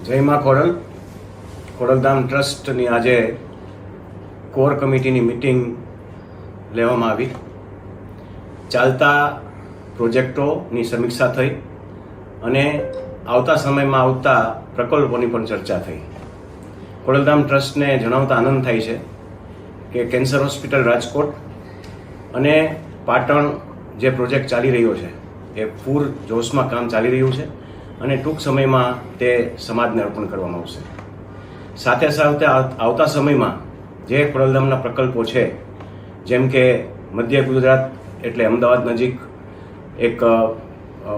જય માં ખોડલધામ ટ્રસ્ટની આજે કોર કમિટીની મિટિંગ લેવામાં આવી. ચાલતા પ્રોજેક્ટોની સમીક્ષા થઈ અને આવતા સમયમાં આવતા પ્રકલ્પોની પણ ચર્ચા થઈ. ખોડલધામ ટ્રસ્ટને જણાવતા આનંદ થાય છે કે કેન્સર હોસ્પિટલ રાજકોટ અને પાટણ જે પ્રોજેક્ટ ચાલી રહ્યો છે એ પૂર જોશમાં કામ ચાલી રહ્યું છે અને ટૂંક સમયમાં તે સમાજને અર્પણ કરવામાં આવશે. સાથે સાથે આવતા સમયમાં જે ખોડલધામના પ્રકલ્પો છે, જેમ કે મધ્ય ગુજરાત એટલે અમદાવાદ નજીક એક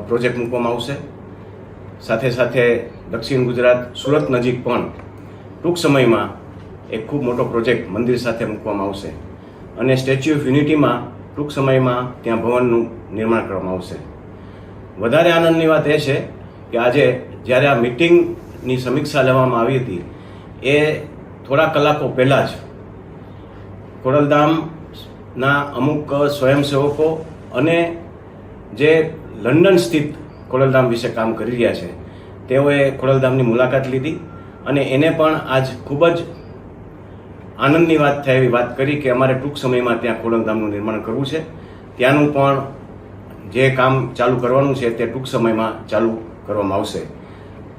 પ્રોજેક્ટ મૂકવામાં આવશે. સાથે સાથે દક્ષિણ ગુજરાત સુરત નજીક પણ ટૂંક સમયમાં એક ખૂબ મોટો પ્રોજેક્ટ મંદિર સાથે મૂકવામાં આવશે અને સ્ટેચ્યુ ઓફ યુનિટીમાં ટૂંક સમયમાં ત્યાં ભવનનું નિર્માણ કરવામાં આવશે. વધારે આનંદની વાત એ છે કે આજે જ્યારે આ મિટિંગની સમીક્ષા લેવામાં આવી હતી એ થોડા કલાકો પહેલાં જ ખોડલધામના અમુક સ્વયંસેવકો અને જે લંડન સ્થિત ખોડલધામ વિશે કામ કરી રહ્યા છે તેઓએ ખોડલધામની મુલાકાત લીધી અને એને પણ આજ ખૂબ જ આનંદની વાત થાય એવી વાત કરી કે અમારે ટૂંક સમયમાં ત્યાં ખોડલધામનું નિર્માણ કરવું છે. ત્યાંનું પણ જે કામ ચાલુ કરવાનું છે તે ટૂંક સમયમાં ચાલુ કરવામાં આવશે.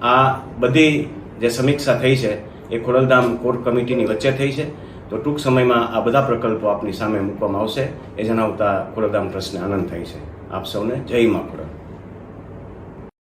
આ બધી જે સમીક્ષા થઈ છે એ ખોડલધામ કોર કમિટીની વચ્ચે થઈ છે. તો ટૂંક સમયમાં આ બધા પ્રકલ્પો આપની સામે મૂકવામાં આવશે એ જણાવતા ખોડલધામ ટ્રસ્ટને આનંદ થાય છે. આપ સૌને જય માં ખોડલ.